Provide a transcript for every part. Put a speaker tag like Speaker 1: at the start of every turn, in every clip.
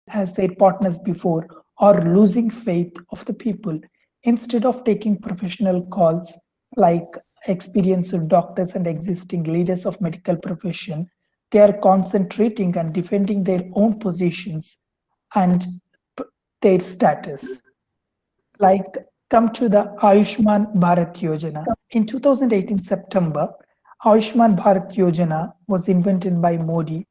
Speaker 1: as their partners before or losing faith of the people. Instead of taking professional calls like experienced doctors and existing leaders of medical profession, they are concentrating and defending their own positions and their status. Like, come to the Ayushman Bharat Yojana. In 2018 September, Ayushman Bharat Yojana was invented by Modi.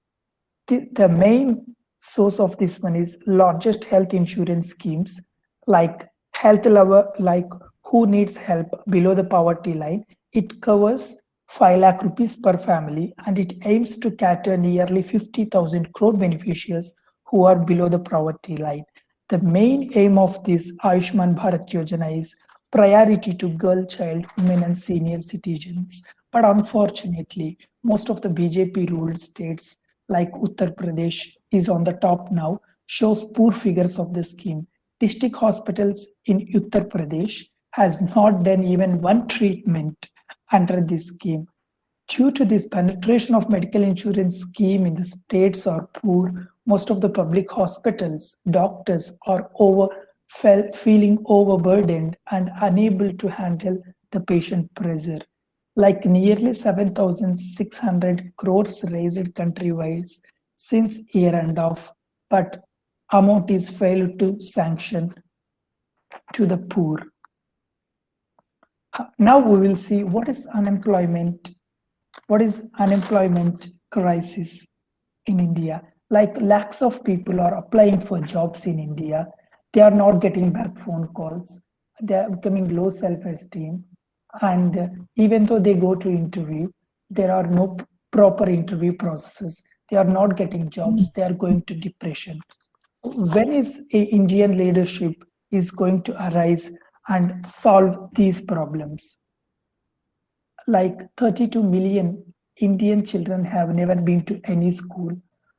Speaker 1: The main source of this one is largest health insurance schemes like health lover, like who needs help below the poverty line. It covers 5 lakh rupees per family and it aims to cater nearly 50,000 crore beneficiaries who are below the poverty line. The main aim of this Ayushman Bharat Yojana is priority to girl, child, women, and senior citizens. But unfortunately, most of the BJP ruled states like Uttar Pradesh is on the top now, shows poor figures of the scheme. District hospitals in Uttar Pradesh has not done even one treatment under this scheme. Due to this penetration of medical insurance scheme in the states are poor, most of the public hospitals, doctors are feeling overburdened and unable to handle the patient pressure. Like nearly 7,600 crores raised countrywide since year end of, but amount is failed to sanction to the poor. Now we will see what is unemployment crisis in India. Like lakhs of people are applying for jobs in India. They are not getting back phone calls. They are becoming low self-esteem. And even though they go to interview, there are no proper interview processes. They are not getting jobs. They are going to depression. When is a Indian leadership is going to arise and solve these problems? Like 32 million Indian children have never been to any school.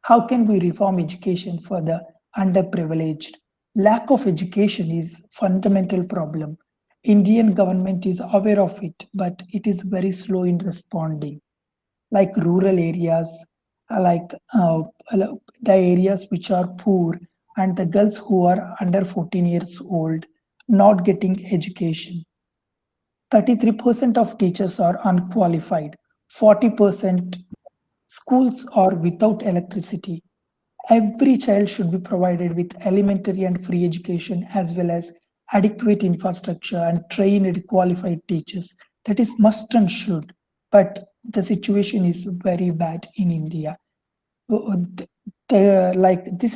Speaker 1: How can we reform education for the underprivileged? Lack of education is fundamental problem. Indian government is aware of it, but it is very slow in responding. Like rural areas, the areas which are poor and the girls who are under 14 years old not getting education. 33% of teachers are unqualified. 40% schools are without electricity. Every child should be provided with elementary and free education as well as adequate infrastructure and trained qualified teachers. That is must and should. But the situation is very bad in India. This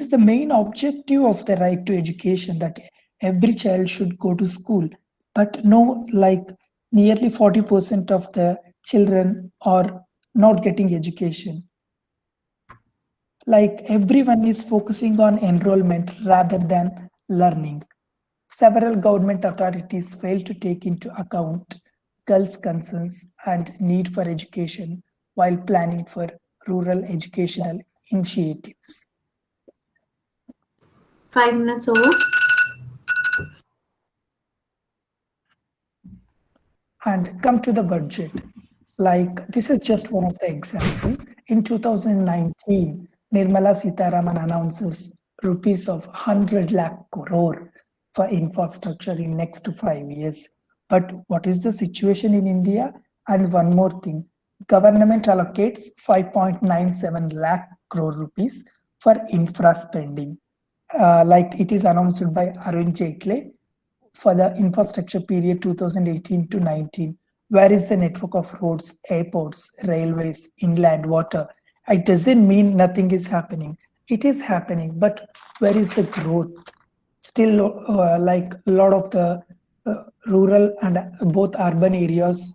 Speaker 1: is the main objective of the right to education, that every child should go to school. But no, like nearly 40% of the children are not getting education. Like everyone is focusing on enrollment rather than learning. Several government authorities fail to take into account girls' concerns and need for education while planning for rural educational initiatives.
Speaker 2: 5 minutes over.
Speaker 1: And come to the budget. Like this is just one of the example. In 2019, Nirmala Sitharaman announces rupees of 100 lakh crore for infrastructure in next 5 years. But what is the situation in India? And one more thing, government allocates 5.97 lakh crore rupees for infra spending. Like it is announced by Arun Jaitley for the infrastructure period 2018 to 19. Where is the network of roads, airports, railways, inland water? It doesn't mean nothing is happening. It is happening, but where is the growth? Still, like a lot of the rural and both urban areas,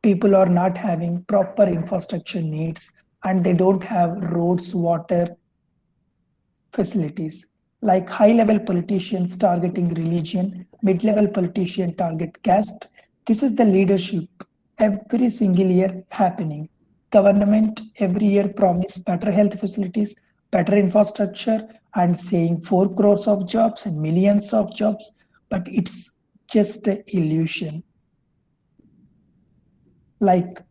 Speaker 1: people are not having proper infrastructure needs and they don't have roads, water, facilities. Like high-level politicians targeting religion, mid-level politician target caste. This is the leadership every single year happening. Government every year promise better health facilities, better infrastructure, and saying 4 crores of jobs and millions of jobs, but it's just an illusion. Like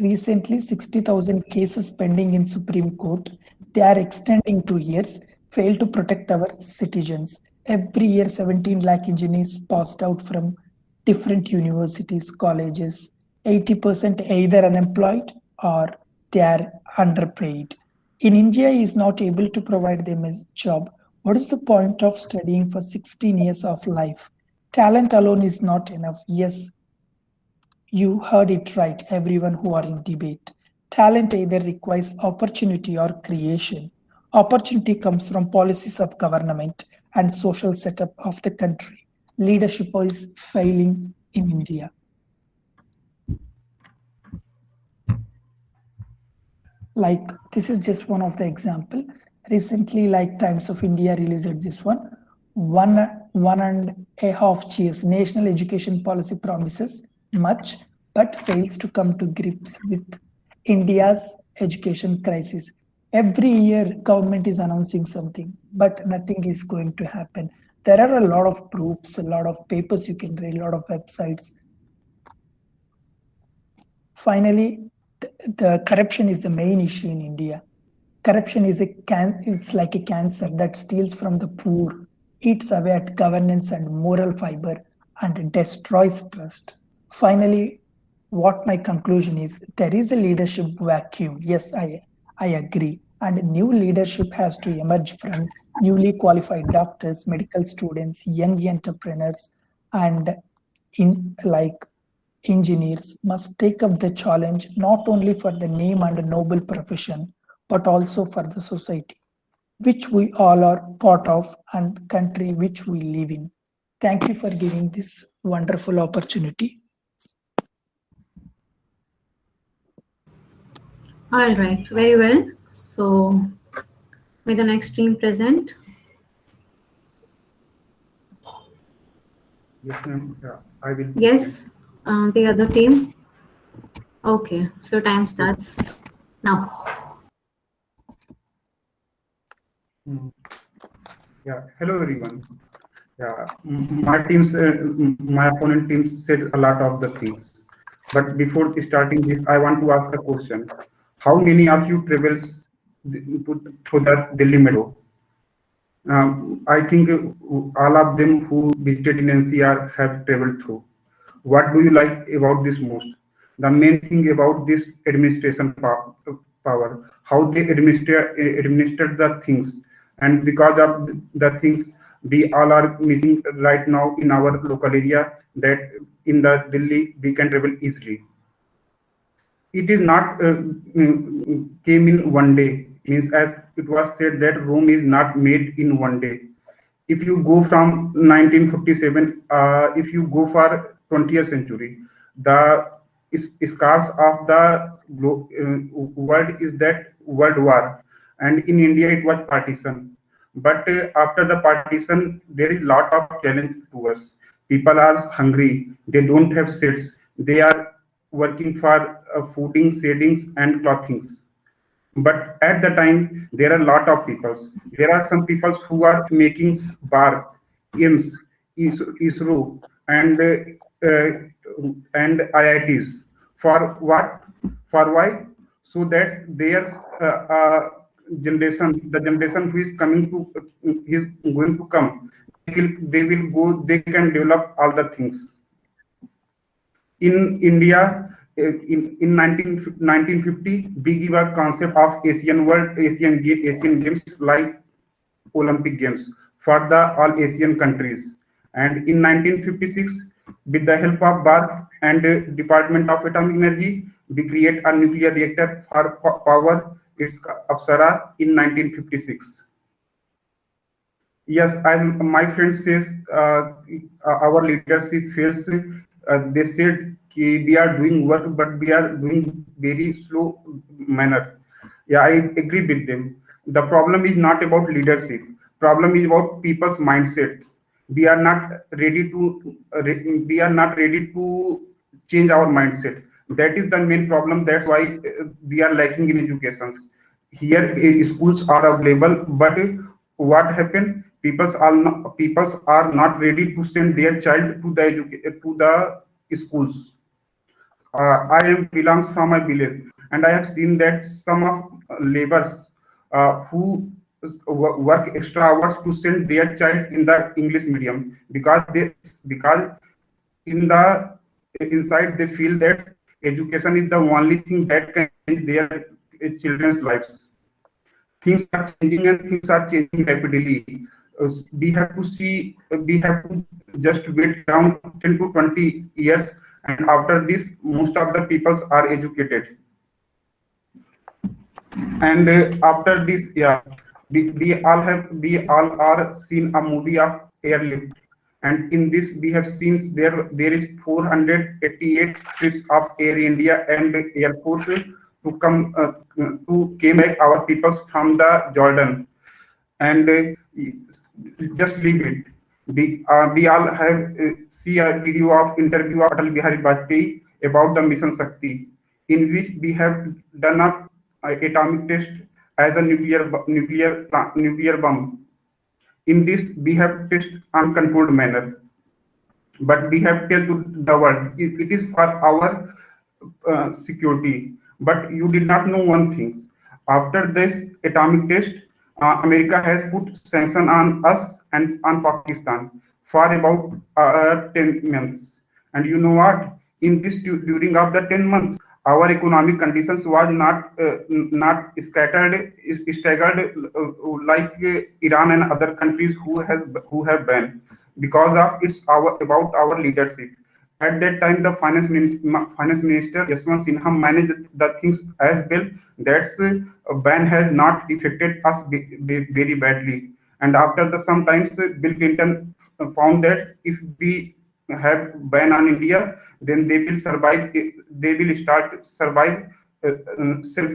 Speaker 1: recently 60,000 cases pending in Supreme Court. They are extending 2 years, fail to protect our citizens. Every year, 17 lakh engineers passed out from different universities, colleges. 80% either unemployed or they are underpaid. In India, is not able to provide them a job. What is the point of studying for 16 years of life? Talent alone is not enough. Yes, you heard it right, everyone who are in debate. Talent either requires opportunity or creation. Opportunity comes from policies of government and social setup of the country. Leadership is failing in India. Like this is just one of the example. Recently, like Times of India released this one and a half years national education policy promises much but fails to come to grips with India's education crisis. Every year government is announcing something but nothing is going to happen. There are a lot of proofs, a lot of papers you can read, a lot of websites. Finally, the corruption is the main issue in India. Corruption is like a cancer that steals from the poor, eats away at governance and moral fiber, and destroys trust. Finally, what my conclusion is, there is a leadership vacuum. Yes, I agree. And new leadership has to emerge from newly qualified doctors, medical students, young entrepreneurs, and in like engineers must take up the challenge not only for the name and noble profession, but also for the society, which we all are part of and country which we live in. Thank you for giving this wonderful opportunity.
Speaker 2: All right, very well. So, may the next team present.
Speaker 3: Yes, ma'am. Yeah, I will.
Speaker 2: Yes, the other team. Okay, so time starts now.
Speaker 3: Yeah, hello everyone. Yeah, my opponent team said a lot of the things. But before starting this, I want to ask a question. How many of you travels through the Delhi metro? I think all of them who visited in NCR have traveled through. What do you like about this most? The main thing about this administration power, how they administer the things, and because of the things we all are missing right now in our local area, that in the Delhi we can travel easily. It is not came in one day. Means as it was said that Rome is not made in one day. If you go from 1957, if you go for 20th century, the scars of the world is that World War, and in India it was partition. But after the partition, there is lot of challenge to us. People are hungry. They don't have sets. They are working for fooding, shadings, and clothings. But at the time, there are a lot of people. There are some people who are making bar, IIMS, ISRO, and IITs. For what? For why? So that their generation, the generation who is coming to, is going to come, they will go. They can develop all the things. In India, in 1950, we give a concept of Asian Games like Olympic Games for the all Asian countries. And in 1956, with the help of BARC and Department of Atomic Energy, we create a nuclear reactor for power. It's Apsara in 1956. Yes, as my friend says, our leadership fails. They said we are doing work, but we are doing very slow manner. Yeah, I agree with them. The problem is not about leadership. Problem is about people's mindset. We are not ready to. We are not ready to change our mindset. That is the main problem. That's why we are lacking in education. Here, schools are available, but what happened? Peoples are not ready to send their child to the schools. I am belongs from a village, and I have seen that some of laborers who work extra hours to send their child in the English medium, because in the inside they feel that education is the only thing that can change their children's lives. Things are changing and things are changing rapidly. We have to see, we have to just wait around 10 to 20 years, and after this, most of the peoples are educated. And after this, yeah, we all are seen a movie of Airlift, and in this we have seen there is 488 trips of Air India and Air Force to come to came back our peoples from the Jordan, and just leave it. We all have see a video of interview of Atal Bihari Vajpayee about the Mission Shakti, in which we have done a atomic test as a nuclear bomb. In this, we have test uncontrolled manner, but we have tell to the world it is for our security. But you did not know one thing. After this atomic test, America has put sanction on us and on Pakistan for about 10 months. And you know what? In this during of the 10 months, our economic conditions was not staggered like Iran and other countries who have banned, because of about our leadership. At that time, the finance minister Yashwant Sinha managed the things as well. That's ban has not affected us very badly. And after the sometimes Bill Clinton found that if we have ban on India, then they will survive. They will start survive self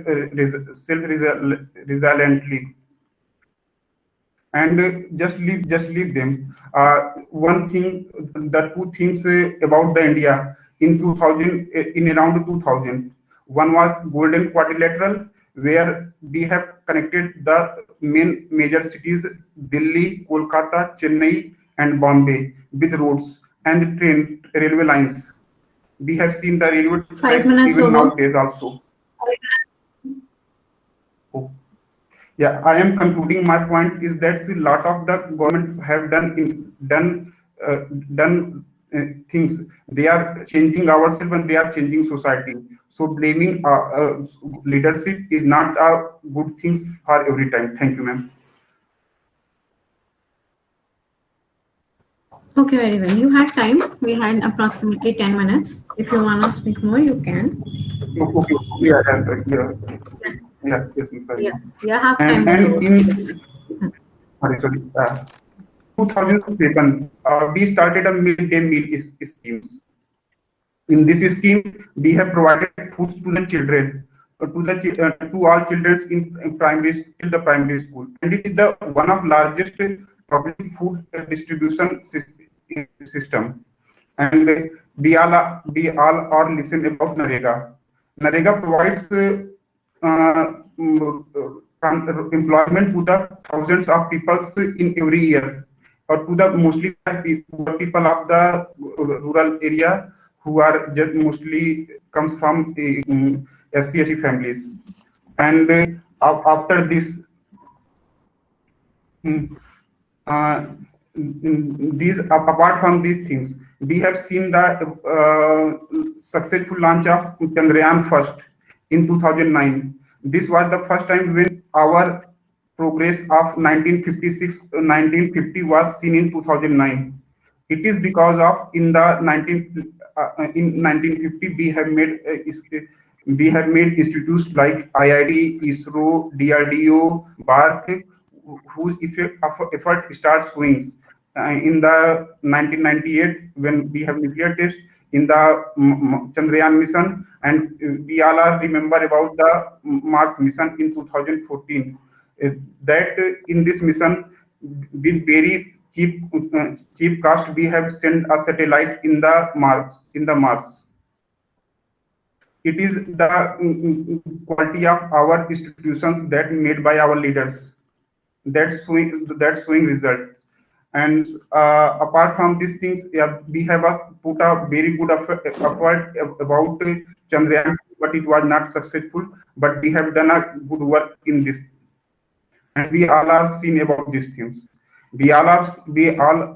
Speaker 3: resiliently, and just leave them. One thing, the two things about the India in 2000, in around 2000. One was Golden Quadrilateral, where we have connected the main major cities Delhi, Kolkata, Chennai, and Bombay with roads and railway lines. We have seen the railway
Speaker 2: 5 minutes
Speaker 3: even
Speaker 2: over.
Speaker 3: nowadays also. Oh. Yeah, I am concluding. My point is that a lot of the governments have done things. They are changing ourselves and they are changing society. So blaming leadership is not a good thing for every time. Thank you, ma'am.
Speaker 2: Okay, very well. You had time. We had approximately 10 minutes. If you want to speak more, you can.
Speaker 3: Okay. Yeah. Yes, sorry.
Speaker 2: Yeah, have time.
Speaker 3: And in sorry, 2007, we started a midday meal scheme. In this scheme, we have provided foods to the children, to all children in the primary school, and it is the one of largest public food distribution system. And we all are listen about Narega. Narega provides employment to the thousands of people in every year, or to the mostly poor people of the rural area who are just mostly comes from SC families. And after this, these apart from these things, we have seen the successful launch of Chandrayaan first in 2009. This was the first time when our progress of 1950 was seen in 2009. It is because of in 1950 we have made institutes like IIT, ISRO, DRDO, BARC, whose effort starts swings. In the 1998, when we have nuclear test in the Chandrayaan mission, and we all are remember about the Mars mission in 2014. That in this mission, with very cheap cost, we have sent a satellite in the Mars. It is the quality of our institutions that made by our leaders that's showing results. And apart from these things, yeah, we have put a very good effort about Chandrayaan, but it was not successful. But we have done a good work in this. and we all are seen about these things. We all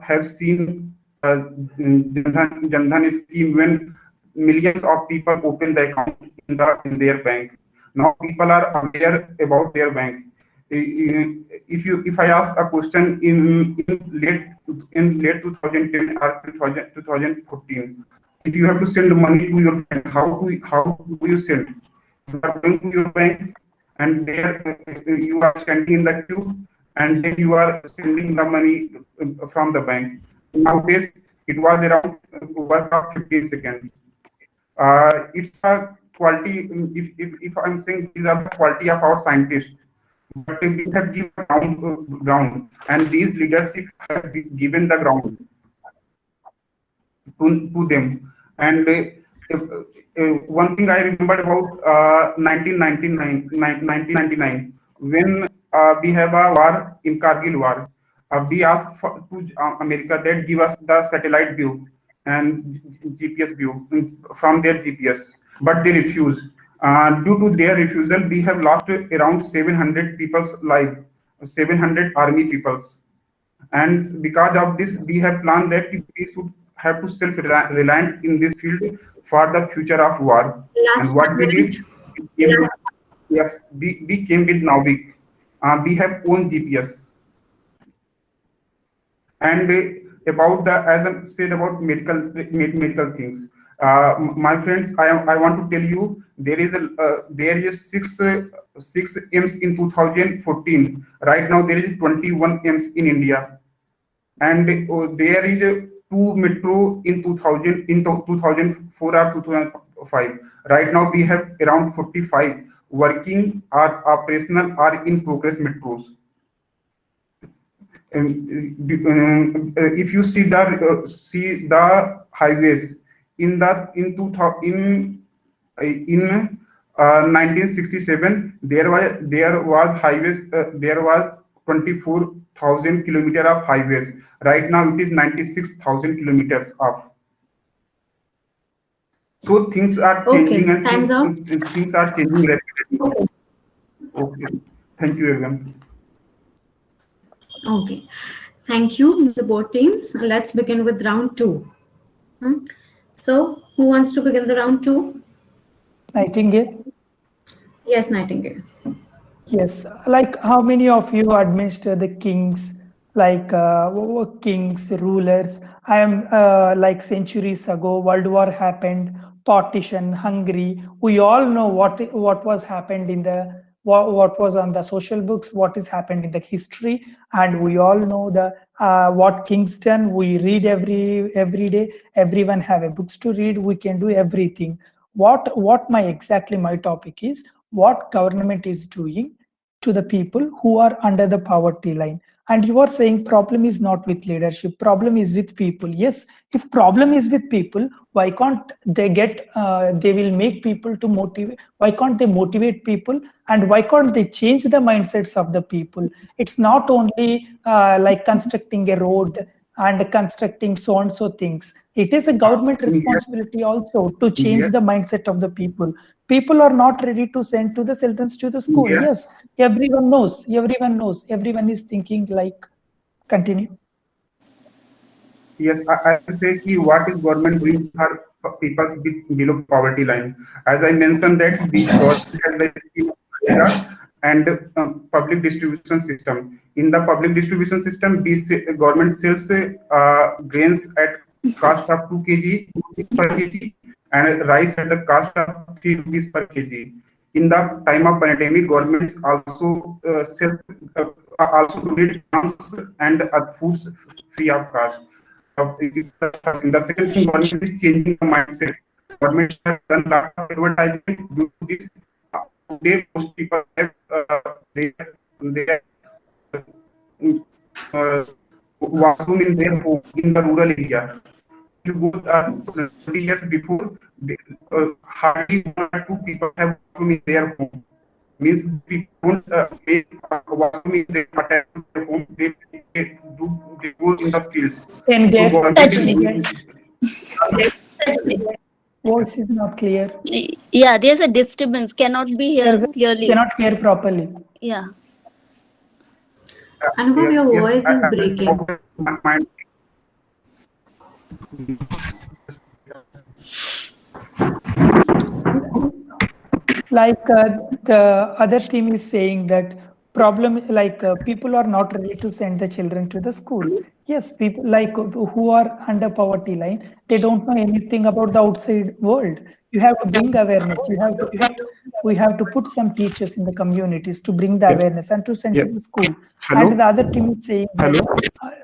Speaker 3: have seen Jan Dhan scheme when millions of people open the account in their bank. Now people are aware about their bank. If I ask a question in late 2010 or 2014, if you have to send money to your bank, how do you send? You are going to your bank, and there you are standing in the queue, and then you are sending the money from the bank. Nowadays, it was around work of 15 seconds. It's a quality. If I'm saying these are the quality of our scientists, but we have given ground, and these leadership have given the ground to them. And one thing I remember about 1999, when we have a war in Kargil war. We asked to America that give us the satellite view and GPS view from their GPS, but they refuse. Due to their refusal, we have lost around 700 people's life, 700 army people's. And because of this, we have planned that we should have to self-reliant in this field for the future of war.
Speaker 2: Last
Speaker 3: And what
Speaker 2: 1
Speaker 3: we
Speaker 2: minute.
Speaker 3: did, yes, we came with Nauvik. We have own GPS. And about the, as I said about medical things, my friends, I want to tell you there is six M's in 2014. Right now there is 21 M's in India, and there is two metro in 2004 or 2005. Right now we have around 45 working or operational or in progress metros. If you see the highways in 1967, there was highways, there was 24,000 kilometers of highways. Right now it is 96,000 kilometers of. So things are changing,
Speaker 2: Okay, time's up.
Speaker 3: and things are changing rapidly. Okay, thank you everyone.
Speaker 2: Okay, thank you, the board teams. Let's begin with round 2. So, who wants to begin the round 2?
Speaker 1: Nightingale?
Speaker 2: Yes, Nightingale.
Speaker 1: Yes, like how many of you administer the kings, like kings, rulers? I am like centuries ago, World War happened, partition, Hungary. We all know what was happened in the what was on the social books, what is happened in the history, and we all know the what kings done. We read every day. Everyone have a books to read. We can do everything. What my topic is, what government is doing to the people who are under the poverty line. And you are saying problem is not with leadership, problem is with people. Yes, if problem is with people, why can't they get they will make people to motivate, why can't they motivate people, and why can't they change the mindsets of the people? It's not only like constructing a road and constructing so and so things. It is a government responsibility also to change the mindset of the people. People are not ready to send to the children to the school. Yes, everyone knows, everyone is thinking like, continue.
Speaker 3: Yes, I will say ki what is government doing for people below poverty line. As I mentioned that the government has the scheme and public distribution system. In the public distribution system, government sells grains at cost of 2 kg per kg and rice at the cost of 3 rupees per kg. In the time of pandemic, governments also also donate farms and foods free of cost. The second thing, government is changing the mindset. Government has done a lot of advertisement due to this. Today, most people have washroom in their home in the rural area. You go 20 years before, hardly 1 or 2 people have washroom in their home. Means people don't make washroom in their home. They go in the fields.
Speaker 1: And
Speaker 4: Touch.
Speaker 1: voice is not clear.
Speaker 4: Yeah, there's a disturbance. Cannot be heard clearly.
Speaker 1: Cannot hear properly.
Speaker 4: Yeah.
Speaker 2: Anubhav, your
Speaker 3: Yes,
Speaker 2: voice is breaking.
Speaker 1: Like the other team is saying that problem, like people are not ready to send the children to the school. Yes, people like who are under poverty line, they don't know anything about the outside world. You have to bring awareness. We have to put some teachers in the communities to bring the
Speaker 3: Yes.
Speaker 1: awareness and to send
Speaker 3: Yes.
Speaker 1: to the school.
Speaker 3: Hello.
Speaker 1: And the other team is saying that
Speaker 3: Hello.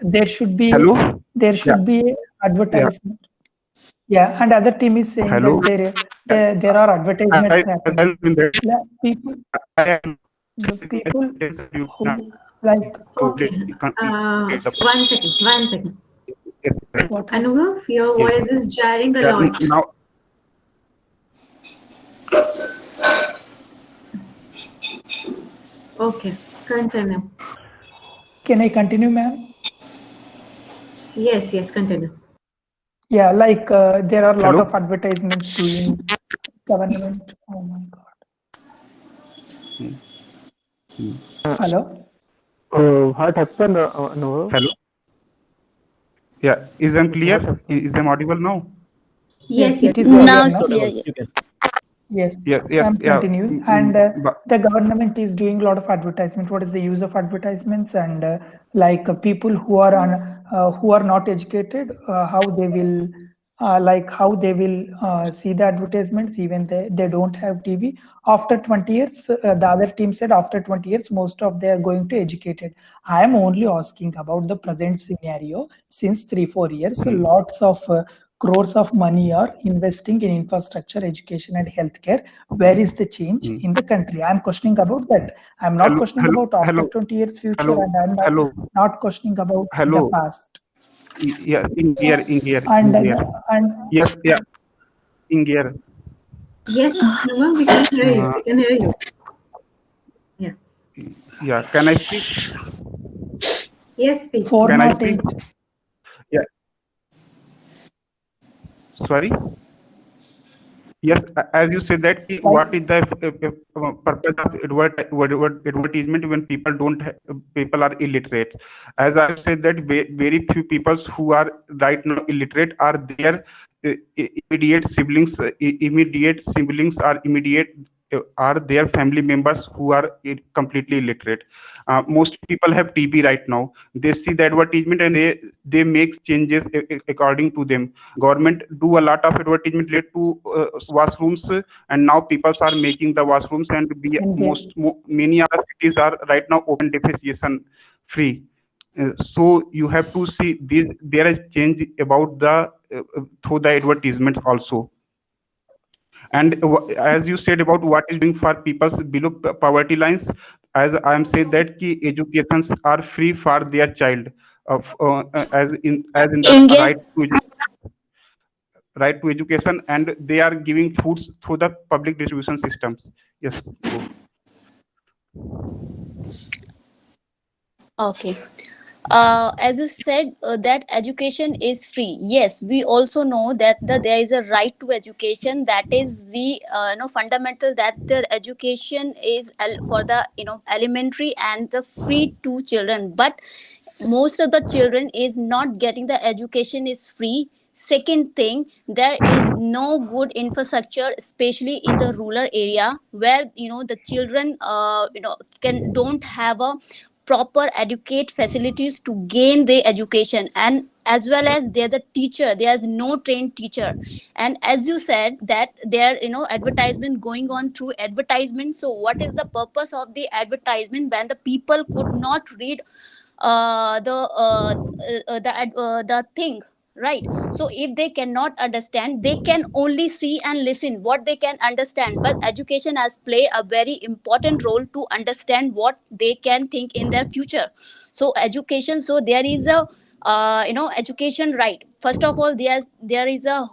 Speaker 1: there should be
Speaker 3: Hello. Yeah.
Speaker 1: advertisement. Yeah, and other team is saying
Speaker 3: Hello.
Speaker 1: that there are advertisements happening.
Speaker 3: In that.
Speaker 1: Yeah, people,
Speaker 3: I am.
Speaker 1: the people
Speaker 3: You
Speaker 1: who like
Speaker 2: Okay. One second.
Speaker 1: what
Speaker 2: Anubhav, your voice is jarring a lot.
Speaker 3: Now.
Speaker 2: Okay, continue.
Speaker 1: can I continue, ma'am?
Speaker 2: Yes, continue.
Speaker 1: Yeah, like there are a lot
Speaker 3: Hello?
Speaker 1: of advertisements doing government. Oh my god. Hello.
Speaker 5: What happened? No.
Speaker 3: Hello. Yeah. Is I'm clear? Is I'm audible now?
Speaker 2: Yes,
Speaker 1: it is
Speaker 4: Now
Speaker 1: clear
Speaker 4: it's
Speaker 1: now.
Speaker 4: clear. Yeah.
Speaker 1: Yes,
Speaker 3: Yes.
Speaker 1: I'm continuing. And
Speaker 3: But
Speaker 1: the government is doing a lot of advertisement. What is the use of advertisements? And like people who are not educated, how they will see the advertisements, even they don't have TV. After 20 years, the other team said after 20 years, most of they are going to educated. I am only asking about the present scenario. Since 3-4 years, lots of crores of money are investing in infrastructure, education, and healthcare. Where is the change in the country? I'm questioning about that. I'm not questioning about after 20 years future, and I'm not questioning about the past.
Speaker 3: Yeah, in here.
Speaker 1: And
Speaker 3: Yes, yeah, in here.
Speaker 2: Yes, Anubhav, we can hear you. We can hear you. Yeah.
Speaker 3: Yeah, can I speak?
Speaker 2: Yes, speak.
Speaker 1: 408.
Speaker 3: Yeah. Sorry. Yes, as you said that what is the purpose of advertisement when people don't people are illiterate? As I said that very few people who are right now illiterate are their immediate siblings. Immediate siblings are their family members who are completely illiterate. Most people have TB right now. They see the advertisement and they make changes according to them. Government do a lot of advertisement related to washrooms, and now people are making the washrooms, and many other cities are right now open defecation free. So you have to see there is change about the through the advertisement also. And as you said about what is doing for people below poverty lines, as I am saying that ki educations are free for their child, as in the
Speaker 4: India.
Speaker 3: right to education, and they are giving foods through the public distribution systems. Yes. Go.
Speaker 4: Okay. As you said, that education is free. Yes, we also know that there is a right to education. That is the fundamental, that the education is for the elementary and the free to children. But most of the children is not getting the education is free. Second thing, there is no good infrastructure, especially in the rural area, where the children don't have a proper educate facilities to gain their education, and as well as they're the teacher, there's no trained teacher. And as you said that there advertisement going on through advertisement. So what is the purpose of the advertisement when the people could not read the thing, right? So if they cannot understand, they can only see and listen what they can understand. But education has play a very important role to understand what they can think in their future. So education, so there is a education right. First of all, there is a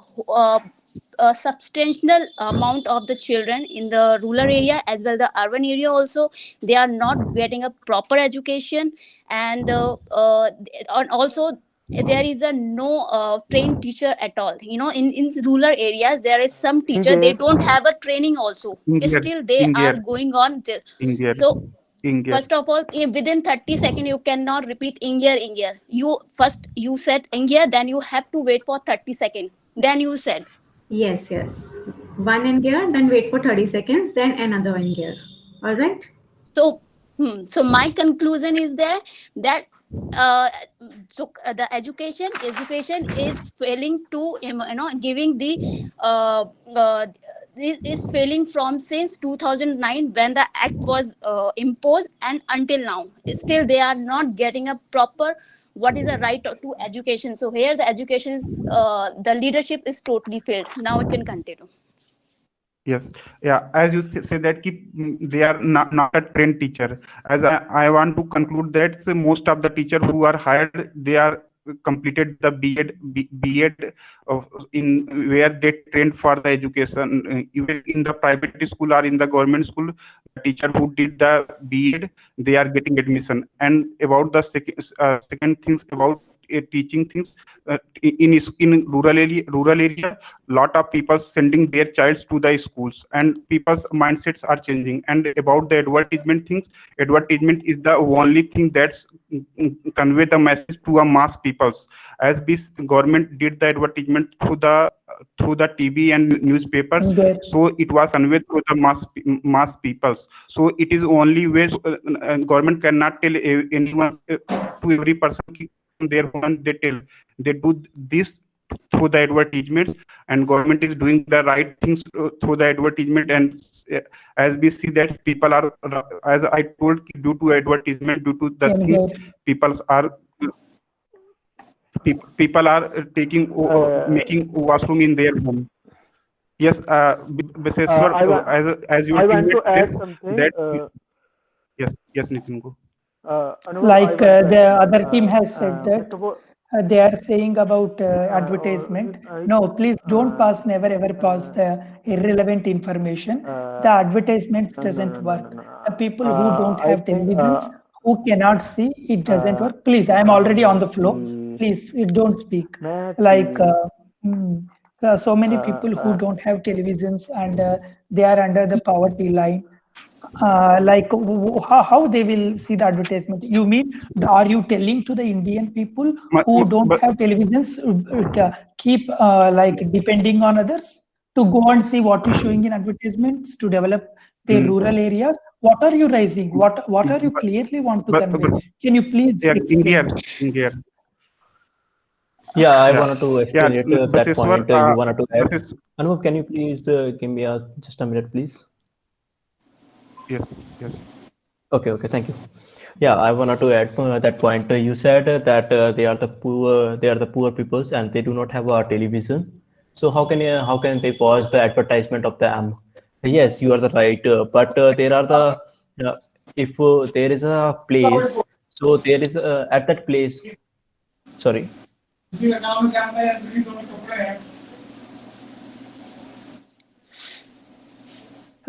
Speaker 4: substantial amount of the children in the rural area as well the urban area also, they are not getting a proper education. And and also there is a no trained teacher at all. In rural areas there is some teacher, they don't have a training also, still they are going on. So First of all, within 30 seconds, you cannot repeat Ingia. You said Ingia, then you have to wait for 30 seconds. Then you said.
Speaker 2: Yes. One in gear, then wait for 30 seconds, then another in gear. All right.
Speaker 4: So my conclusion is that the education is failing to giving the is failing from since 2009 when the act was imposed, and until now still they are not getting a proper what is the right to education. So here the education is the leadership is totally failed. Now it can continue.
Speaker 3: Yes, yeah. As you say that they are not a trained teacher. As I want to conclude that most of the teachers who are hired, they are completed the B.Ed in where they trained for the education. Even in the private school or in the government school, the teacher who did the B.Ed, they are getting admission. And about the second things about teaching things in rural area, lot of people sending their childs to the schools, and people's mindsets are changing. And about the advertisement things, advertisement is the only thing that's convey the message to a mass peoples. As this government did the advertisement through the TV and newspapers, so it was conveyed to the mass peoples. So it is only way government cannot tell anyone to every person their one they tell. They do this through the advertisements, and government is doing the right things through the advertisement. And as we see that people are, as I told, due to advertisement, due to the things, people are taking making washroom in their home. Yes, Biseswar, as you
Speaker 5: I want to add something.
Speaker 3: that, yes, Nitin, go.
Speaker 1: Like the other team has said that they are saying about advertisement. No, please don't pass, never ever pass the irrelevant information. The advertisements doesn't work. The people who don't have televisions, who cannot see, it doesn't work. Please, I am already on the floor. Please, don't speak. Like so many people who don't have televisions and they are under the poverty line. Like how they will see the advertisement? You mean, are you telling to the Indian people who don't have televisions keep like depending on others to go and see what is showing in advertisements to develop their rural areas? What are you raising? What are you clearly want to convey? Can you please explain?
Speaker 6: Yeah, I wanted to explain it that point. You wanted to add. Anubhav, can you please give me just a minute, please?
Speaker 3: Yes.
Speaker 6: Okay, thank you. Yeah, I wanted to add that point. You said that they are the poor peoples and they do not have a television. So how can they watch the advertisement of them? Yes, you are the right. But there are the if there is a place, so there is at that place. Sorry.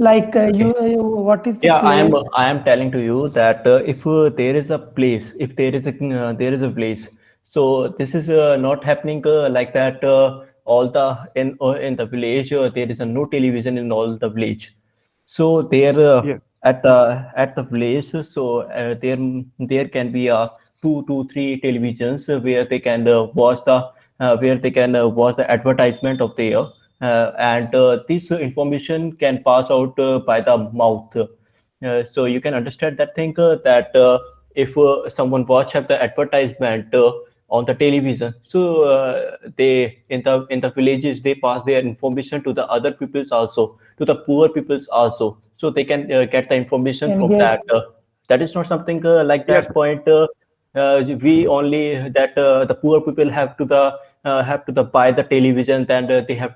Speaker 1: Like what is the
Speaker 6: I am telling to you that if there is a place, if there is a place, so this is not happening like that. All the in the village there is no television in all the village. So there at the village, so there can be two to three televisions where they can watch the advertisement of the year. And this information can pass out by the mouth. So you can understand that thing that if someone watches the advertisement on the television, so they in the villages they pass their information to the other peoples also, to the poor peoples also, so they can get the information from that. That is not something like that point. We only that the poor people have to buy the television, and they have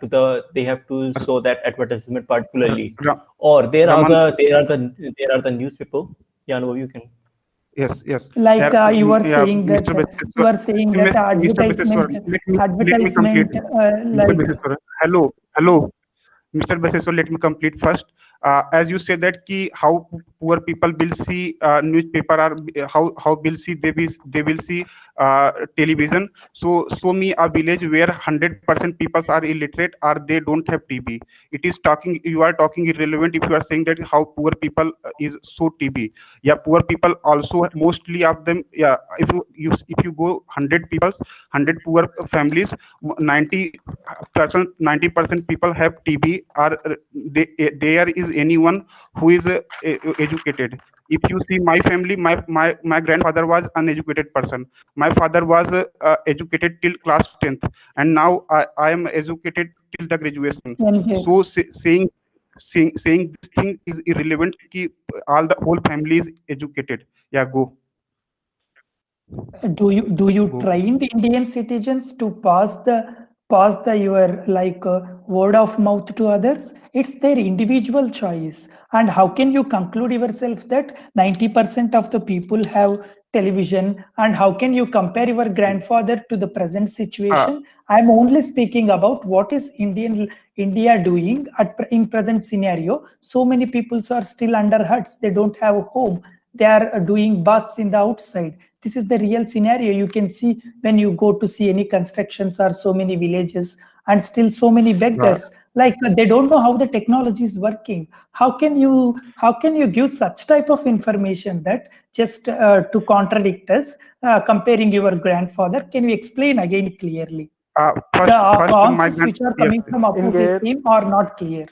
Speaker 6: to show that advertisement particularly. Or there are the newspaper. Yeah, no, you can.
Speaker 3: Yes.
Speaker 1: Like you were saying that advertisement like.
Speaker 3: Hello, Mr. Baseswar, let me complete first. As you said that how poor people will see newspaper, or how will see they will see television. So show me a village where 100% people are illiterate or they don't have TB. It is talking, you are talking irrelevant if you are saying that how poor people is so TB. Yeah, poor people also, mostly of them, yeah, if you go 100 people, 100 poor families, 90% people have TB, or there is anyone who is educated. If you see my family, my grandfather was uneducated person. My father was educated till class 10th, and now I am educated till the graduation.
Speaker 1: And
Speaker 3: So saying this thing is irrelevant. Ki all the whole family is educated. Yeah, go.
Speaker 1: do you
Speaker 3: Go.
Speaker 1: train the Indian citizens to pass the your word of mouth to others? It's their individual choice. And how can you conclude yourself that 90% of the people have television? And how can you compare your grandfather to the present situation? I'm only speaking about what is India doing in present scenario. So many people are still under huts. They don't have a home. They are doing baths in the outside. This is the real scenario. You can see when you go to see any constructions or so many villages, and still so many beggars. They don't know how the technology is working. How can you give such type of information that just to contradict us, comparing your grandfather? Can you explain again clearly?
Speaker 3: First,
Speaker 1: The
Speaker 3: my
Speaker 1: answers which are
Speaker 3: yes.
Speaker 1: coming from opposite team are not clear.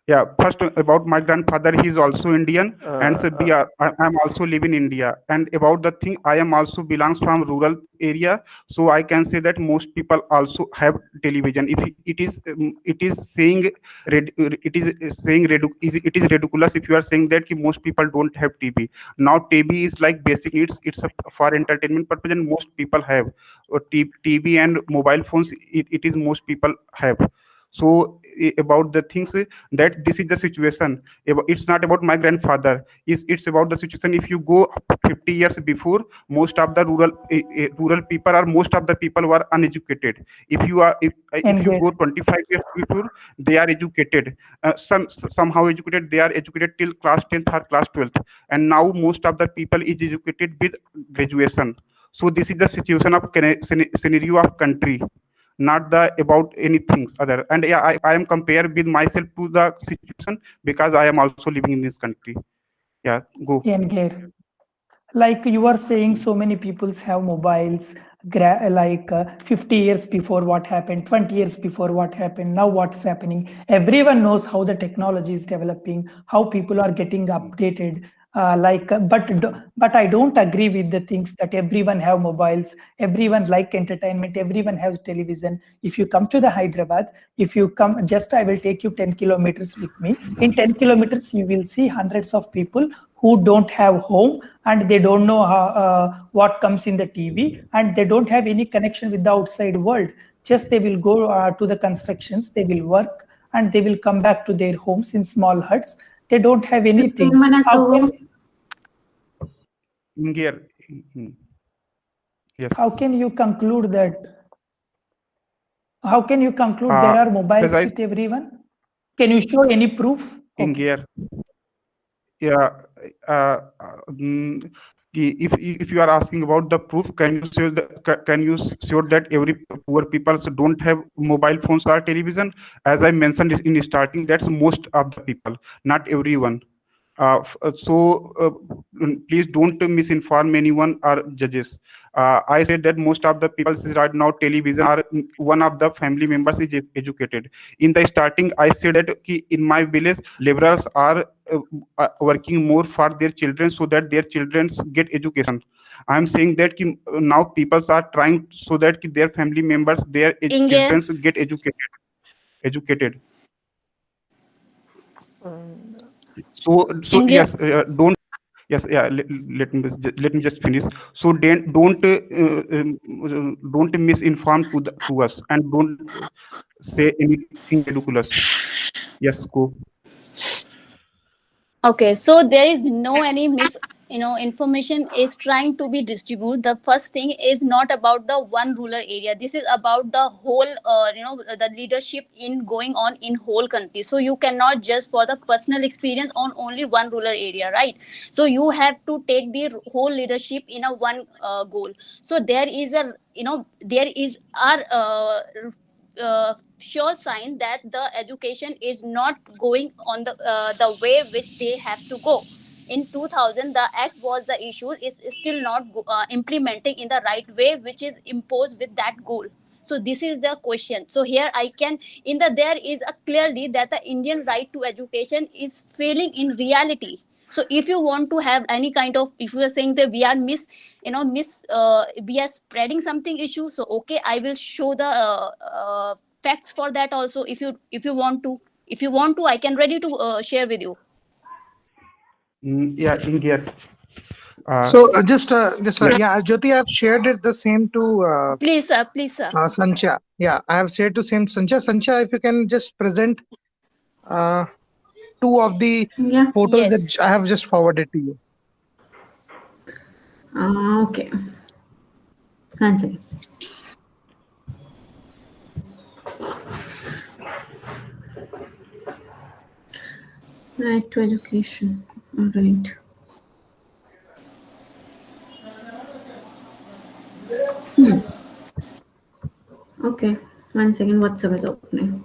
Speaker 3: Yeah, first about my grandfather, he is also Indian, and so I'm also live in India. And about the thing, I am also belongs from rural area, so I can say that most people also have television. If it is saying it is ridiculous if you are saying that ki most people don't have TV. Now TV is like basic needs. It's for entertainment purpose, and most people have TV and mobile phones. It is most people have. So about the things that this is the situation. It's not about my grandfather. It's about the situation. If you go 50 years before, most of the rural people, or most of the people were uneducated. If you go 25 years before, they are educated. Somehow educated. They are educated till class 10th or class 12th, and now most of the people is educated with graduation. So this is the situation of scenario of country, not the about anything other. And yeah, I am compared with myself to the situation because I am also living in this country. Yeah, go.
Speaker 1: And like you are saying, so many people have mobiles, 50 years before what happened, 20 years before what happened, now what's happening. Everyone knows how the technology is developing, how people are getting updated. But I don't agree with the things that everyone have mobiles, everyone like entertainment, everyone has television. If you come to the Hyderabad, if you come, just I will take you 10 kilometers with me. In 10 kilometers, you will see hundreds of people who don't have home, and they don't know what comes in the TV, and they don't have any connection with the outside world. Just they will go to the constructions, they will work, and they will come back to their homes in small huts. They don't have anything.
Speaker 2: 15 minutes over.
Speaker 3: Yes.
Speaker 1: How can you conclude that? How can you conclude there are mobiles with everyone? Can you show any proof?
Speaker 3: Okay. Yeah. If you are asking about the proof, can you show that every poor people don't have mobile phones or television? As I mentioned in starting, that's most of the people, not everyone. Please don't misinform anyone or judges. I said that most of the people right now television are one of the family members is educated. In the starting, I said that in my village, laborers are working more for their children so that their children get education. I am saying that now people are trying so that their family members, their children get educated. So yes, don't. Yes, yeah. Let me just finish. So don't misinform to us, and don't say anything ridiculous. Yes, go.
Speaker 4: Okay, so there is no any information is trying to be distributed, the first thing is not about the one rural area. This is about the whole the leadership in going on in whole country. So you cannot just for the personal experience on only one rural area, right? So you have to take the whole leadership in a one goal. So there is a there is our sure sign that the education is not going on the way which they have to go. In 2000 the act was the issue, is still not implementing in the right way which is imposed with that goal. So this is the question. So here I can in the there is a clearly that the Indian right to education is failing in reality. So if you want to have any kind of, if you are saying that we are we are spreading something issue, so okay, I will show the facts for that also. If you want to, I can ready to share with you.
Speaker 3: Yeah, India.
Speaker 7: So yeah, Jyoti, I've shared it the same to
Speaker 4: Please sir, please sir.
Speaker 7: Sancha. Yeah, I have shared to same Sancha. Sancha, if you can just present two of the
Speaker 2: Yeah.
Speaker 7: photos
Speaker 4: Yes.
Speaker 7: that I have just forwarded to you.
Speaker 2: Okay. One second. Right to education. All right. Okay. One second. WhatsApp is opening.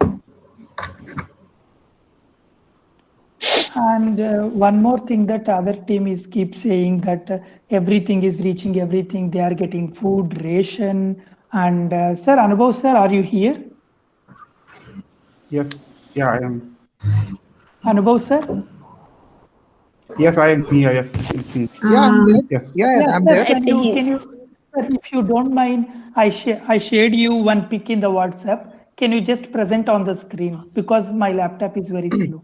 Speaker 1: And one more thing that other team is keep saying that everything is reaching everything. They are getting food, ration. And sir, Anubhav sir, are you here?
Speaker 3: Yes. Yeah, I am.
Speaker 1: Anubhav sir?
Speaker 3: Yes, I am here. Yes.
Speaker 7: Yeah, I'm there.
Speaker 3: Yes.
Speaker 7: Yeah,
Speaker 1: Yes,
Speaker 7: I'm
Speaker 1: sir.
Speaker 7: there.
Speaker 1: Can you, sir, if you don't mind, I shared you one pic in the WhatsApp. Can you just present on the screen because my laptop is very slow.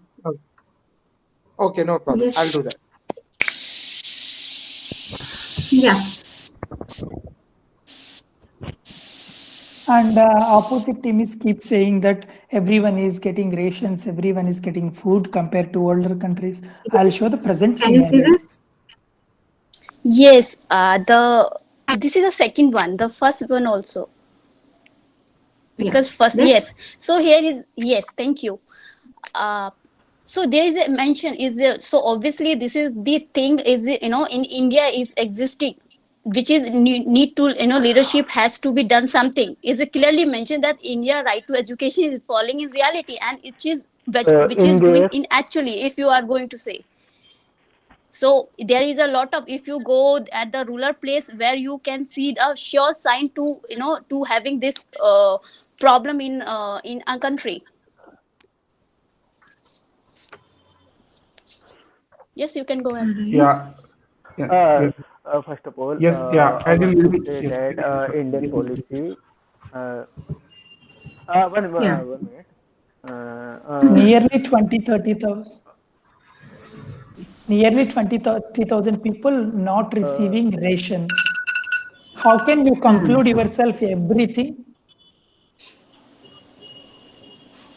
Speaker 7: Okay, no problem.
Speaker 2: Yes.
Speaker 7: I'll do that.
Speaker 2: Yeah.
Speaker 1: And opposite team is keep saying that everyone is getting rations, everyone is getting food compared to older countries. I'll show the present
Speaker 2: Can you see
Speaker 1: scenario.
Speaker 2: this?
Speaker 4: Yes, this is the second one. The first one also. Because first,
Speaker 2: This?
Speaker 4: yes. So here is, yes, thank you. So there is a mention is so obviously this is the thing is in India is existing, which is need to leadership has to be done something. Is it clearly mentioned that India right to education is falling in reality, and it is which is doing in actually, if you are going to say. So there is a lot of, if you go at the rural place where you can see a sure sign to to having this problem in a country. Yes, you can go ahead.
Speaker 3: Yeah. Yes.
Speaker 5: First of all,
Speaker 3: Yes. Yeah.
Speaker 5: I
Speaker 3: As you
Speaker 5: want to
Speaker 3: mentioned,
Speaker 5: say
Speaker 3: yes.
Speaker 5: that Indian policy. One minute.
Speaker 1: Nearly 20,000-30,000. Nearly 20,000-30,000 people not receiving ration. How can you conclude yourself everything?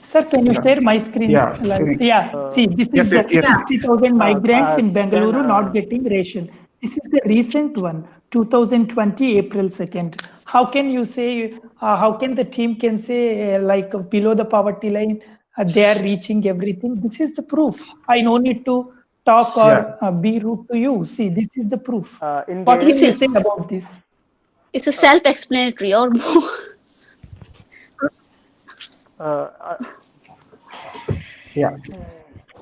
Speaker 1: Sir, can you share my screen?
Speaker 3: Yeah.
Speaker 1: See, this
Speaker 3: Yes,
Speaker 1: is the
Speaker 3: yes.
Speaker 1: 60,000 migrants in
Speaker 5: then,
Speaker 1: Bengaluru not getting ration. This is the recent one, 2020, April 2nd. How can you say, how can the team can say like below the poverty line, they are reaching everything? This is the proof. I no need to talk or be rude to you. See, this is the proof.
Speaker 5: in
Speaker 1: What
Speaker 5: case,
Speaker 1: can you say about this?
Speaker 4: It's a self-explanatory or more.
Speaker 3: Yeah.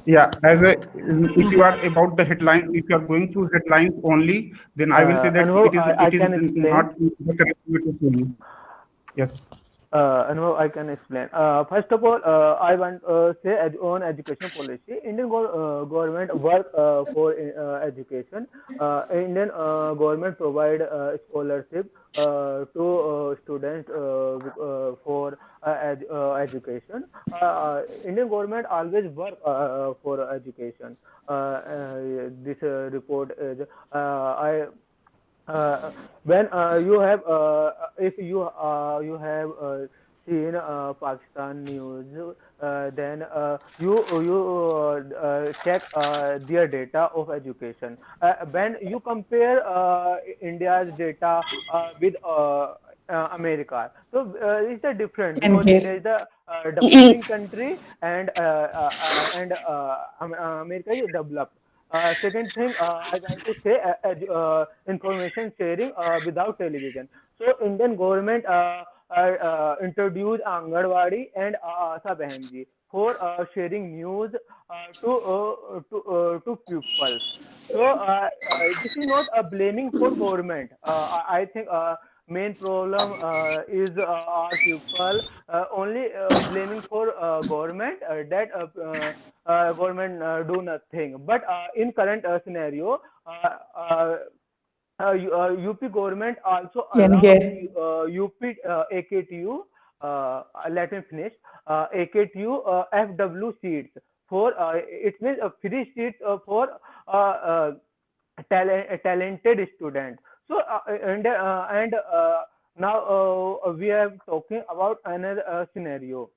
Speaker 3: Yeah, if you are about the headline, if you are going through headlines only, then I will say that
Speaker 5: Anubhav, I
Speaker 3: it is
Speaker 5: can explain.
Speaker 3: not the correct way to tell you. Yes.
Speaker 5: Anubhav, I can explain. First of all, I want say on education policy. Indian government work for education. Indian government provide scholarship to students for education. Indian government always work for education. This report is when you have if you have seen Pakistan news, then you check their data of education. When you compare India's data with America, so it's a different
Speaker 1: And
Speaker 5: because
Speaker 1: Gare,
Speaker 5: India is the developing country and America is developed. Second thing, I want to say information sharing without television. So Indian government introduced Anganwadi and Asa Bahanji for sharing news to people. So this is not a blaming for government. I think main problem is our people only blaming for government that government do nothing. But in current scenario, UP government also
Speaker 1: and
Speaker 5: allow
Speaker 1: Gare,
Speaker 5: UP AKTU. Let me finish. AKTU FW seats for it means free seats for talented student. So and now we are talking about another scenario.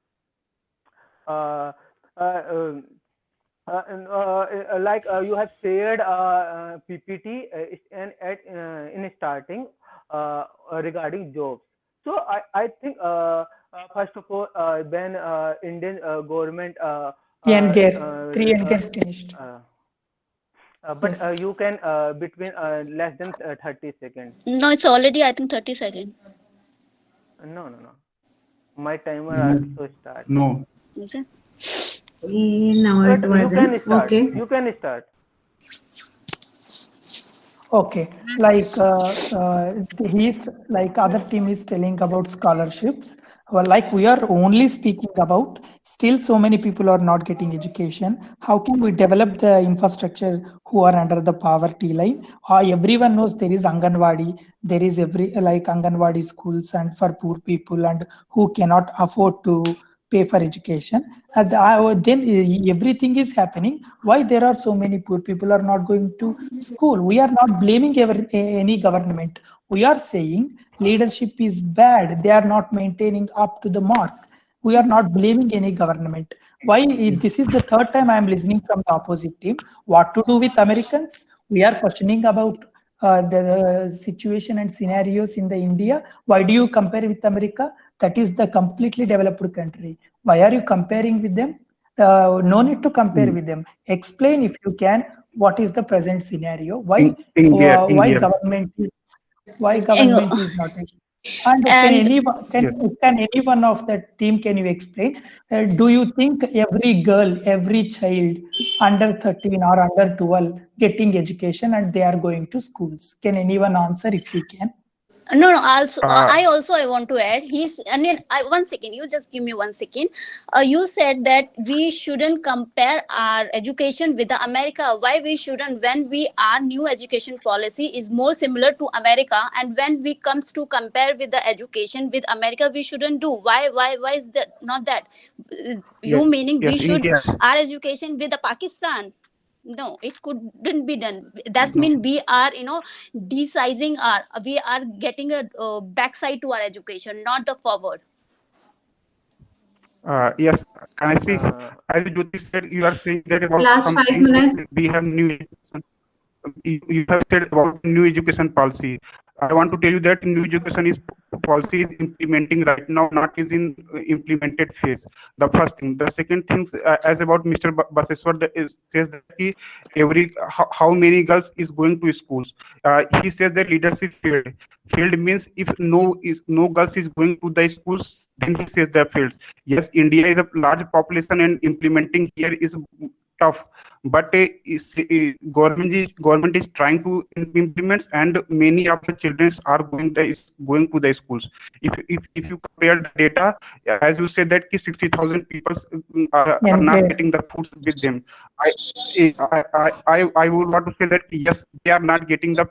Speaker 5: Uh, uh, um, like you have shared PPT and in starting regarding jobs. So I think first of all when Indian government
Speaker 1: and
Speaker 5: uh,
Speaker 1: Gare.
Speaker 5: uh,
Speaker 1: Three and
Speaker 5: uh,
Speaker 1: Gare finished.
Speaker 5: but
Speaker 1: Yes.
Speaker 5: you can between less than 30 seconds.
Speaker 4: No, it's already, I think, 30 seconds.
Speaker 5: No. My timer
Speaker 3: No,
Speaker 5: also start.
Speaker 3: no.
Speaker 4: Is it?
Speaker 2: No, it
Speaker 5: But you can
Speaker 2: wasn't.
Speaker 5: start.
Speaker 2: Okay.
Speaker 5: You can start.
Speaker 1: Okay, like he's like other team is telling about scholarships. Well, like we are only speaking about, still so many people are not getting education. How can we develop the infrastructure who are under the poverty line? Everyone knows there is Anganwadi, there is every like Anganwadi schools and for poor people and who cannot afford to pay for education. And then everything is happening. Why there are so many poor people are not going to school? We are not blaming any government. We are saying leadership is bad. They are not maintaining up to the mark. We are not blaming any government. Why? This is the third time I am listening from the opposite team. What to do with Americans? We are questioning about the situation and scenarios in the India. Why do you compare with America? That is the completely developed country. Why are you comparing with them? No need to compare with them. Explain if you can what is the present scenario. Why
Speaker 3: India,
Speaker 1: why
Speaker 3: India.
Speaker 1: government is not. And can
Speaker 4: And
Speaker 1: anyone
Speaker 3: Yes.
Speaker 1: can any one of that team can you explain? Do you think every girl, every child under 13 or under 12 getting education and they are going to schools? Can anyone answer if you can?
Speaker 4: no, also
Speaker 3: Uh,
Speaker 4: I want to add. And then 1 second. You just give me 1 second. You said that we shouldn't compare our education with the America. Why we shouldn't? When we our new education policy is more similar to America, and when we comes to compare with the education with America, we shouldn't do. Why is that not that? You
Speaker 3: yes,
Speaker 4: meaning we
Speaker 3: yes,
Speaker 4: should
Speaker 3: India.
Speaker 4: our education with the Pakistan? No, it couldn't be done. That's
Speaker 3: No.
Speaker 4: mean we are desizing our, we are getting a backside to our education, not the forward.
Speaker 3: Yes, can I speak?
Speaker 5: Uh,
Speaker 3: As Jyoti said, you are saying that about
Speaker 2: Last 5
Speaker 3: comparing,
Speaker 2: minutes.
Speaker 3: we have new education. You have said about new education policy. I want to tell you that new education is policy is implementing right now, not is in implemented phase. The first thing. The second thing, as about Mr. Baseswar says that how many girls is going to schools. He says that leadership failed. Failed means if no girls is going to the schools, then he says that failed. Yes, India is a large population and implementing here is tough, but government is trying to implement, and many of the children are going to the schools. If you compare the data, as you said that 60,000 people are
Speaker 1: And
Speaker 3: not
Speaker 1: Gare,
Speaker 3: getting the foods with them. I would want to say that yes, they are not getting the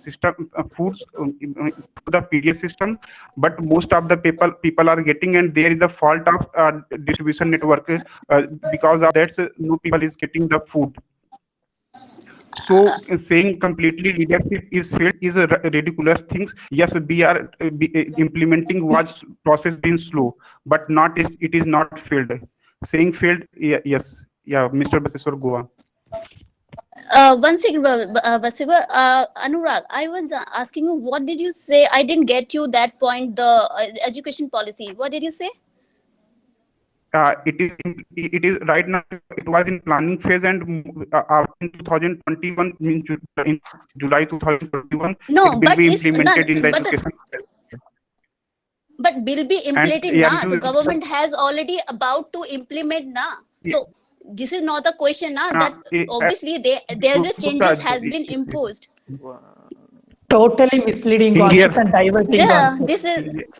Speaker 3: system foods to the PDS system, but most of the people are getting, and there is a fault of distribution network. Because of that, no people is getting the food. So saying completely leadership is failed is a ridiculous thing. Yes, we are implementing was process been slow, but not is it is not failed. Saying failed, yes, yeah, Mr. Baseswar, go on.
Speaker 4: One second, Basivar, Anurag, I was asking you, what did you say? I didn't get you that point, the education policy. What did you say?
Speaker 3: It is right now. It was in planning phase, and in 2021, in July 2021,
Speaker 4: No,
Speaker 3: it will
Speaker 4: but
Speaker 3: be
Speaker 4: it's none.
Speaker 3: implemented in the
Speaker 4: But
Speaker 3: education.
Speaker 4: but will be
Speaker 3: And
Speaker 4: implemented
Speaker 3: yeah,
Speaker 4: na. So government has already about to implement na. So this is not a question na, that obviously there's a changes has been imposed.
Speaker 1: Totally misleading
Speaker 3: India,
Speaker 1: concepts and diverting
Speaker 4: Yeah,
Speaker 1: concepts.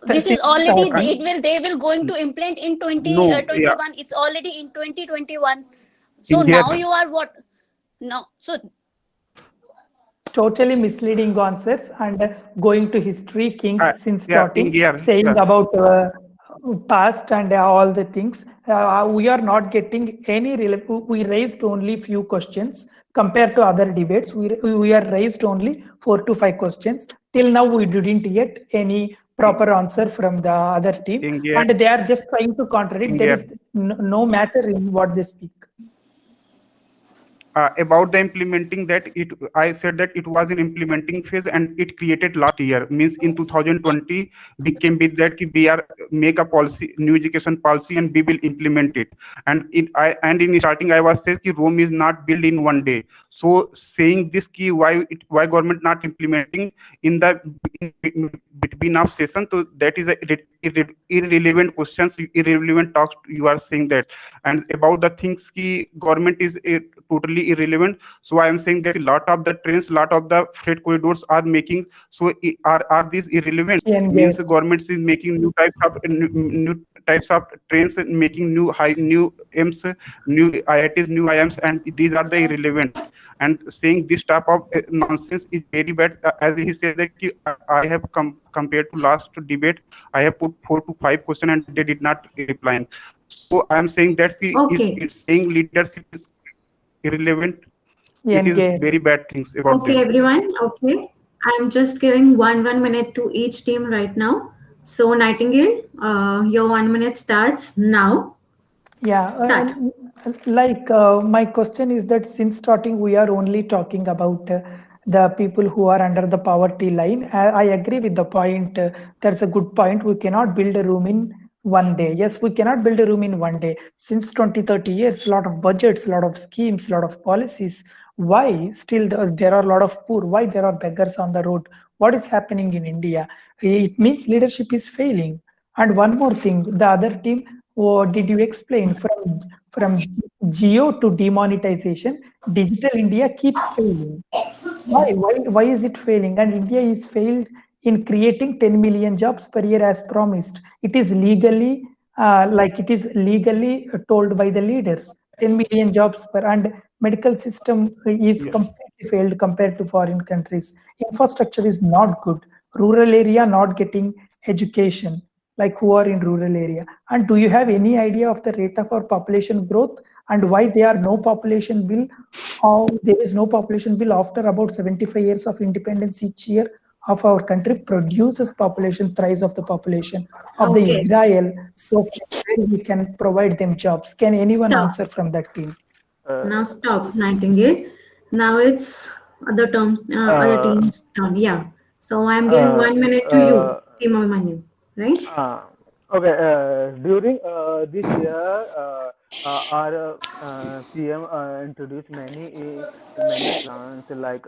Speaker 4: this is
Speaker 1: Since
Speaker 4: already
Speaker 1: starting,
Speaker 4: they will going to implement in
Speaker 3: no, yeah,
Speaker 4: 2021. It's already in 2021. So
Speaker 3: India,
Speaker 4: now you are what? No. So
Speaker 1: totally misleading concepts and going to history kings since
Speaker 3: yeah,
Speaker 1: starting
Speaker 3: India,
Speaker 1: saying
Speaker 3: yeah,
Speaker 1: about past and all the things. We are not getting any we raised only few questions compared to other debates. We are raised only 4 to 5 questions. Till now we didn't get any proper answer from the other team,
Speaker 3: India,
Speaker 1: and they are just trying to contradict. There
Speaker 3: India.
Speaker 1: is no matter in what they speak.
Speaker 3: About the implementing that I said that it was in implementing phase and it created last year, means in 2020 we came with that we are make a policy, new education policy, and we will implement it. And in starting I was said that Rome is not built in one day. So saying this key, why government not implementing in the between of session, so that is a irrelevant questions, irrelevant talks you are saying that. And about the things key government is totally irrelevant. So I am saying that a lot of the trains, lot of the freight corridors are making, so are these irrelevant? Means the government is making new types of trains, and making new M's, new IITs, new IIMs, and these are the irrelevant. And saying this type of nonsense is very bad. As he said that I have compared to last debate, I have put 4 to 5 questions and they did not reply. So I am saying that
Speaker 2: Okay.
Speaker 3: it's saying leadership is irrelevant. It is very bad things about
Speaker 2: Okay,
Speaker 3: them.
Speaker 2: everyone. Okay. I'm just giving one minute to each team right now. So Nightingale, your 1 minute starts now.
Speaker 1: Yeah,
Speaker 2: Start.
Speaker 1: my question is that since starting we are only talking about the people who are under the poverty line. I agree with the point. That's a good point. We cannot build a room in one day. Yes, we cannot build a room in one day. Since 20-30 years, a lot of budgets, a lot of schemes, a lot of policies. Why still there are a lot of poor? Why there are beggars on the road? What is happening in India? It means leadership is failing. And one more thing, the other team, or did you explain from geo to demonetization, digital India keeps failing. Why is it failing? And India is failed in creating 10 million jobs per year as promised. It is legally told by the leaders. 10 million jobs per, and medical system is completely failed compared to foreign countries. Infrastructure is not good. Rural area not getting education, like who are in rural area. And do you have any idea of the rate of our population growth and why there are no population bill? How there is no population bill after about 75 years of independence each year of our country produces population thrice of the population of the
Speaker 2: Okay.
Speaker 1: Israel. So where we can provide them jobs? Can anyone
Speaker 2: Stop.
Speaker 1: answer from that team?
Speaker 2: Now stop, Nightingale. Now it's other team's turn. Yeah. So I'm giving 1 minute to you, Team Manu, right?
Speaker 5: Okay. During this year, our PM introduced many plans like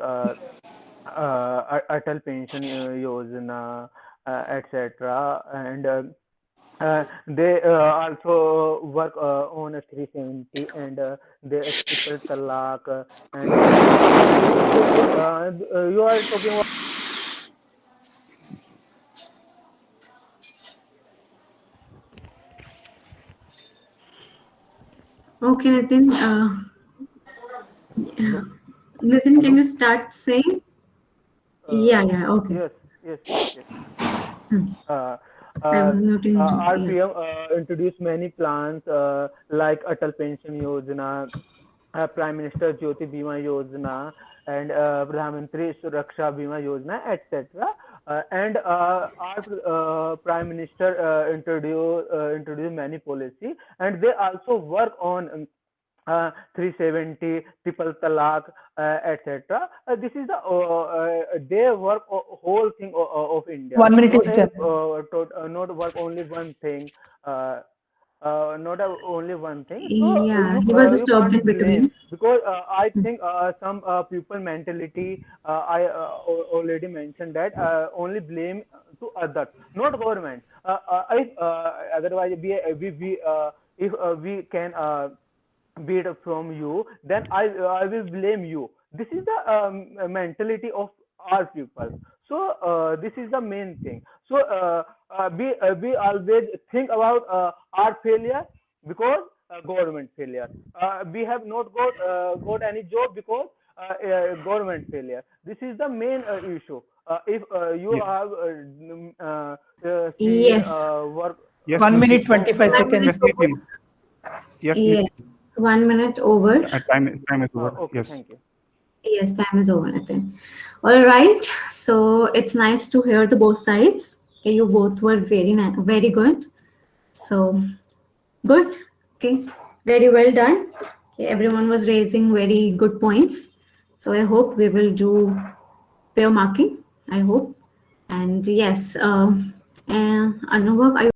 Speaker 5: Atal Pension Yojana, etc. And they also work on a 370, and they triple talaq, and you are talking about.
Speaker 2: Okay, Nitin.
Speaker 5: Hello.
Speaker 2: Nitin, can
Speaker 5: Hello.
Speaker 2: you start saying? Yeah. Okay.
Speaker 5: Yes, yes, yes, yes. Uh,
Speaker 2: I
Speaker 5: uh,
Speaker 2: was muting you. Yeah.
Speaker 5: RPM introduced many plans like Atal Pension Yojana, Prime Minister Jyoti Bima Yojana and Pradhan Mantri Suraksha Bima Yojana, etc. And our Prime Minister introduced many policy, and they also work on 370, triple talaq, etc. This is the they work whole thing of India.
Speaker 1: 1 minute
Speaker 5: Not
Speaker 1: is done.
Speaker 5: not work only one thing. Not only one thing.
Speaker 2: Yeah, he was
Speaker 5: You
Speaker 2: stopped in
Speaker 5: can't blame,
Speaker 2: between.
Speaker 5: because I think some people mentality, I already mentioned that only blame to others, not government. If otherwise if we can beat from you, then I will blame you. This is the mentality of our people. So this is the main thing. So we always think about our failure because government failure. We have not got any job because government failure. This is the main issue. If you have seen
Speaker 2: Yes.
Speaker 5: work.
Speaker 3: Yes,
Speaker 1: 1 minute
Speaker 5: Oh,
Speaker 1: 25
Speaker 2: 1 minute
Speaker 1: seconds.
Speaker 3: yes,
Speaker 2: over.
Speaker 3: Nitin. Yes,
Speaker 2: Yes.
Speaker 3: Nitin.
Speaker 2: 1 minute over.
Speaker 3: Time is over.
Speaker 5: okay,
Speaker 3: Yes.
Speaker 5: thank you.
Speaker 2: Yes, time is over, Nitin. All right. So it's nice to hear the both sides. Okay, you both were very good. So good. Okay, very well done. Okay, everyone was raising very good points. So I hope we will do pair marking. I hope. And yes, and Anubhav, are you